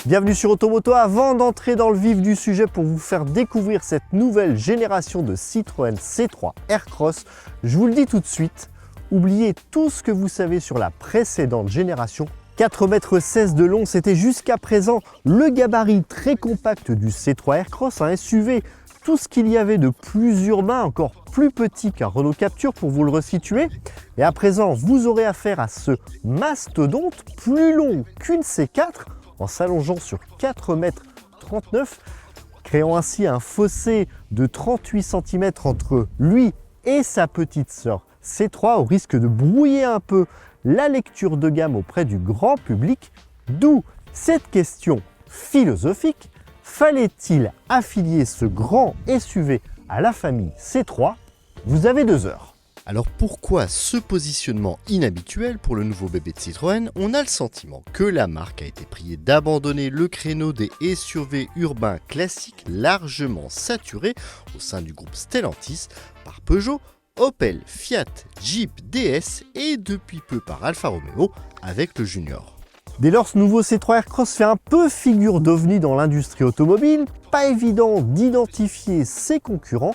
Bienvenue sur Automoto. Avant d'entrer dans le vif du sujet pour vous faire découvrir cette nouvelle génération de Citroën C3 Aircross, je vous le dis tout de suite, oubliez tout ce que vous savez sur la précédente génération. 4,16 m de long, c'était jusqu'à présent le gabarit très compact du C3 Aircross, un SUV, tout ce qu'il y avait de plus urbain, encore plus petit qu'un Renault Captur pour vous le resituer. Et à présent, vous aurez affaire à ce mastodonte plus long qu'une C4, en s'allongeant sur 4,39 m, créant ainsi un fossé de 38 cm entre lui et sa petite sœur C3, au risque de brouiller un peu la lecture de gamme auprès du grand public. D'où cette question philosophique: fallait-il affilier ce grand SUV à la famille C3? Vous avez 2 heures. Alors pourquoi ce positionnement inhabituel pour le nouveau bébé de Citroën? On a le sentiment que la marque a été priée d'abandonner le créneau des SUV urbains classiques largement saturés au sein du groupe Stellantis par Peugeot, Opel, Fiat, Jeep, DS et depuis peu par Alfa Romeo avec le Junior. Dès lors, ce nouveau C3 Aircross fait un peu figure d'ovni dans l'industrie automobile. Pas évident d'identifier ses concurrents,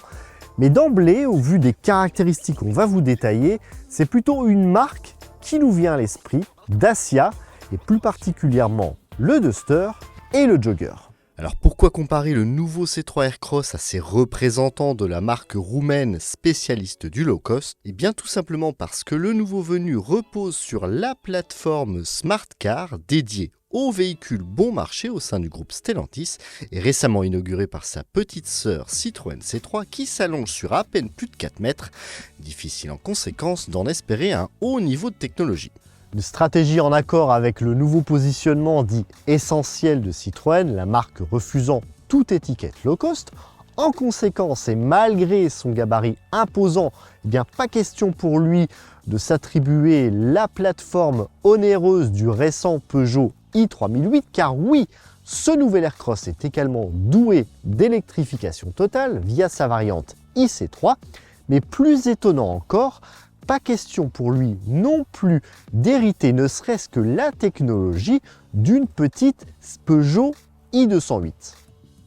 mais d'emblée, au vu des caractéristiques qu'on va vous détailler, c'est plutôt une marque qui nous vient à l'esprit, Dacia, et plus particulièrement le Duster et le Jogger. Alors pourquoi comparer le nouveau C3 Aircross à ses représentants de la marque roumaine spécialiste du low cost? Eh bien tout simplement parce que le nouveau venu repose sur la plateforme Smart Car dédiée aux véhicules bon marché au sein du groupe Stellantis et récemment inauguré par sa petite sœur Citroën C3 qui s'allonge sur à peine plus de 4 mètres. Difficile en conséquence d'en espérer un haut niveau de technologie. Une stratégie en accord avec le nouveau positionnement dit essentiel de Citroën, la marque refusant toute étiquette low cost. En conséquence, et malgré son gabarit imposant, eh bien pas question pour lui de s'attribuer la plateforme onéreuse du récent Peugeot i3008, car oui, ce nouvel Aircross est également doué d'électrification totale via sa variante IC3, mais plus étonnant encore, pas question pour lui non plus d'hériter ne serait-ce que la technologie d'une petite Peugeot i208.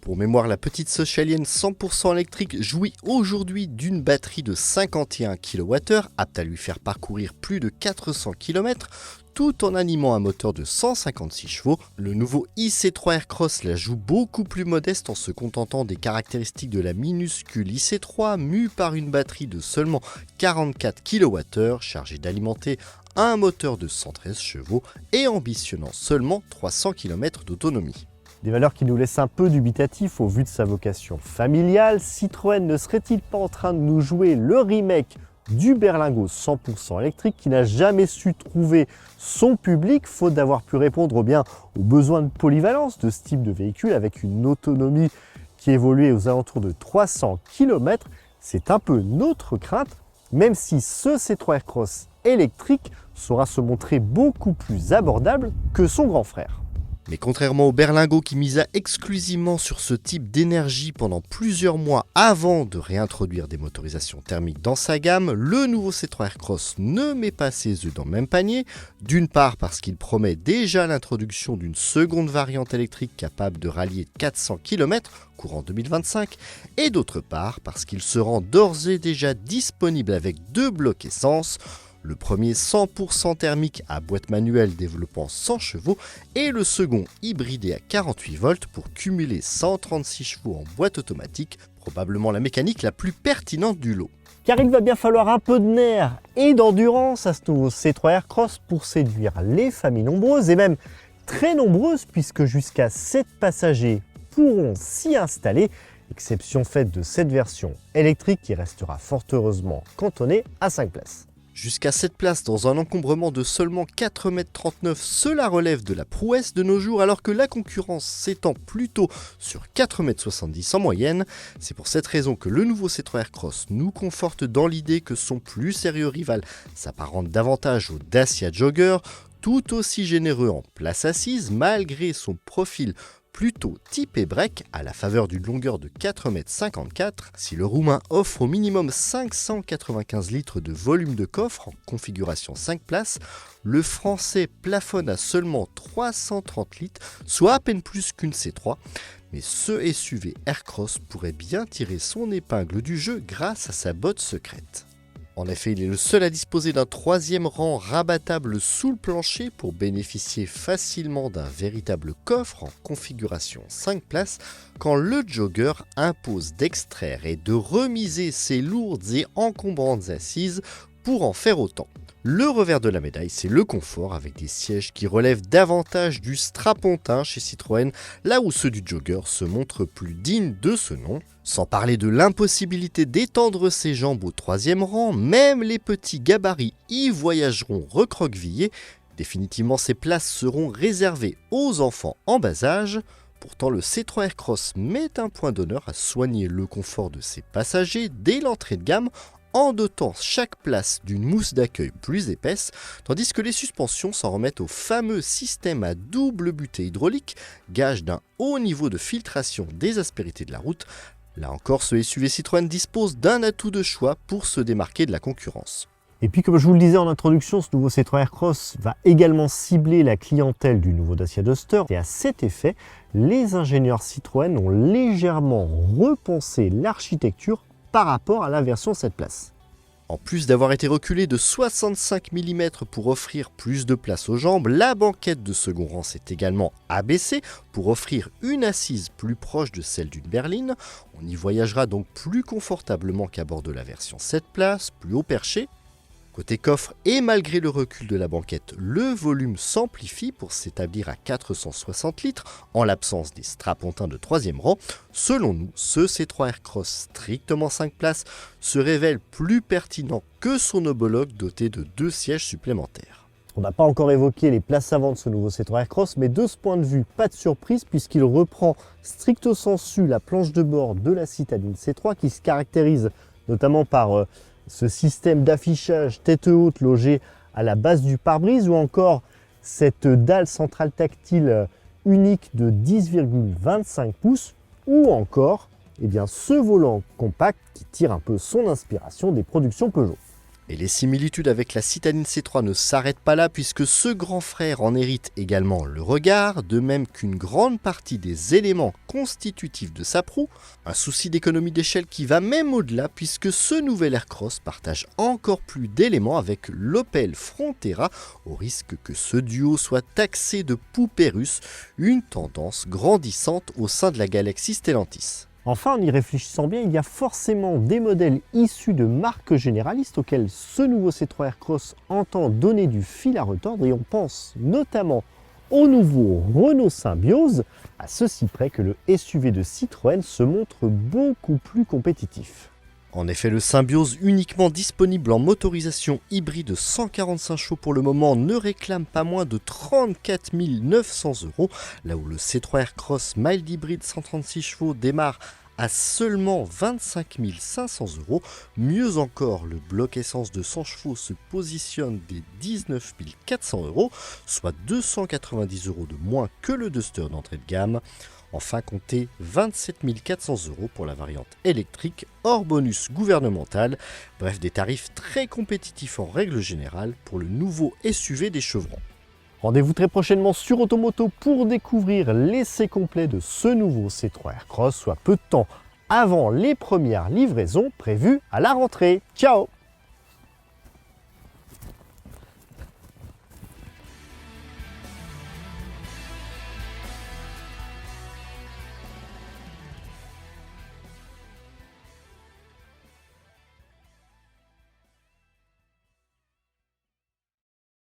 Pour mémoire, la petite socialienne 100% électrique jouit aujourd'hui d'une batterie de 51 kWh, apte à lui faire parcourir plus de 400 km, tout en animant un moteur de 156 chevaux. Le nouveau IC3 Aircross la joue beaucoup plus modeste en se contentant des caractéristiques de la minuscule IC3, mue par une batterie de seulement 44 kWh, chargée d'alimenter un moteur de 113 chevaux et ambitionnant seulement 300 km d'autonomie. Des valeurs qui nous laissent un peu dubitatifs au vu de sa vocation familiale. Citroën ne serait-il pas en train de nous jouer le remake du berlingot 100% électrique qui n'a jamais su trouver son public, faute d'avoir pu répondre bien aux besoins de polyvalence de ce type de véhicule avec une autonomie qui évoluait aux alentours de 300 km? C'est un peu notre crainte, même si ce C3 Aircross électrique saura se montrer beaucoup plus abordable que son grand frère. Mais contrairement au berlingot qui misa exclusivement sur ce type d'énergie pendant plusieurs mois avant de réintroduire des motorisations thermiques dans sa gamme, le nouveau C3 Aircross ne met pas ses œufs dans le même panier. D'une part parce qu'il promet déjà l'introduction d'une seconde variante électrique capable de rallier 400 km courant 2025, et d'autre part parce qu'il se rend d'ores et déjà disponible avec 2 blocs essence. Le premier 100% thermique à boîte manuelle développant 100 chevaux et le second hybridé à 48 volts pour cumuler 136 chevaux en boîte automatique, probablement la mécanique la plus pertinente du lot. Car il va bien falloir un peu de nerfs et d'endurance à ce nouveau C3 Aircross pour séduire les familles nombreuses et même très nombreuses puisque jusqu'à 7 passagers pourront s'y installer, exception faite de cette version électrique qui restera fort heureusement cantonnée à 5 places. Jusqu'à 7 places dans un encombrement de seulement 4,39 m, cela relève de la prouesse de nos jours alors que la concurrence s'étend plutôt sur 4,70 m en moyenne. C'est pour cette raison que le nouveau C3 Aircross nous conforte dans l'idée que son plus sérieux rival s'apparente davantage au Dacia Jogger, tout aussi généreux en place assise malgré son profil plutôt type e-break à la faveur d'une longueur de 4,54 m. Si le roumain offre au minimum 595 litres de volume de coffre en configuration 5 places, le français plafonne à seulement 330 litres, soit à peine plus qu'une C3. Mais ce SUV Aircross pourrait bien tirer son épingle du jeu grâce à sa botte secrète. En effet, il est le seul à disposer d'un troisième rang rabattable sous le plancher pour bénéficier facilement d'un véritable coffre en configuration 5 places quand le jogger impose d'extraire et de remiser ses lourdes et encombrantes assises pour en faire autant. Le revers de la médaille, c'est le confort avec des sièges qui relèvent davantage du strapontin chez Citroën, là où ceux du jogger se montrent plus dignes de ce nom. Sans parler de l'impossibilité d'étendre ses jambes au troisième rang, même les petits gabarits y voyageront recroquevillés. Définitivement, ces places seront réservées aux enfants en bas âge. Pourtant, le C3 Aircross met un point d'honneur à soigner le confort de ses passagers dès l'entrée de gamme en dotant chaque place d'une mousse d'accueil plus épaisse, tandis que les suspensions s'en remettent au fameux système à double butée hydraulique, gage d'un haut niveau de filtration des aspérités de la route. Là encore, ce SUV Citroën dispose d'un atout de choix pour se démarquer de la concurrence. Et puis comme je vous le disais en introduction, ce nouveau C3 Aircross va également cibler la clientèle du nouveau Dacia Duster. Et à cet effet, les ingénieurs Citroën ont légèrement repensé l'architecture par rapport à la version 7 places. En plus d'avoir été reculé de 65 mm pour offrir plus de place aux jambes, la banquette de second rang s'est également abaissée pour offrir une assise plus proche de celle d'une berline. On y voyagera donc plus confortablement qu'à bord de la version 7 places, plus haut perché. Côté coffre, et malgré le recul de la banquette, le volume s'amplifie pour s'établir à 460 litres en l'absence des strapontins de troisième rang. Selon nous, ce C3 Aircross strictement 5 places se révèle plus pertinent que son homologue doté de 2 sièges supplémentaires. On n'a pas encore évoqué les places avant de ce nouveau C3 Aircross, mais de ce point de vue, pas de surprise puisqu'il reprend stricto sensu la planche de bord de la citadine C3 qui se caractérise notamment par ce système d'affichage tête haute logé à la base du pare-brise ou encore cette dalle centrale tactile unique de 10,25 pouces ou encore ce volant compact qui tire un peu son inspiration des productions Peugeot. Et les similitudes avec la citadine C3 ne s'arrêtent pas là puisque ce grand frère en hérite également le regard, de même qu'une grande partie des éléments constitutifs de sa proue. Un souci d'économie d'échelle qui va même au-delà puisque ce nouvel Aircross partage encore plus d'éléments avec l'Opel Frontera au risque que ce duo soit taxé de poupée russe, une tendance grandissante au sein de la galaxie Stellantis. Enfin, en y réfléchissant bien, il y a forcément des modèles issus de marques généralistes auxquels ce nouveau C3 Aircross entend donner du fil à retordre et on pense notamment au nouveau Renault Symbioz, à ceci près que le SUV de Citroën se montre beaucoup plus compétitif. En effet, le Symbioz, uniquement disponible en motorisation hybride 145 chevaux pour le moment, ne réclame pas moins de 34 900 €, là où le C3 Aircross mild hybride 136 chevaux démarre à seulement 25 500 €. Mieux encore, le bloc essence de 100 chevaux se positionne des 19 400 €, soit 290 € de moins que le Duster d'entrée de gamme. Enfin, comptez 27 400 € pour la variante électrique hors bonus gouvernemental. Bref, des tarifs très compétitifs en règle générale pour le nouveau SUV des chevrons. Rendez-vous très prochainement sur Automoto pour découvrir l'essai complet de ce nouveau C3 Aircross, soit peu de temps avant les premières livraisons prévues à la rentrée. Ciao!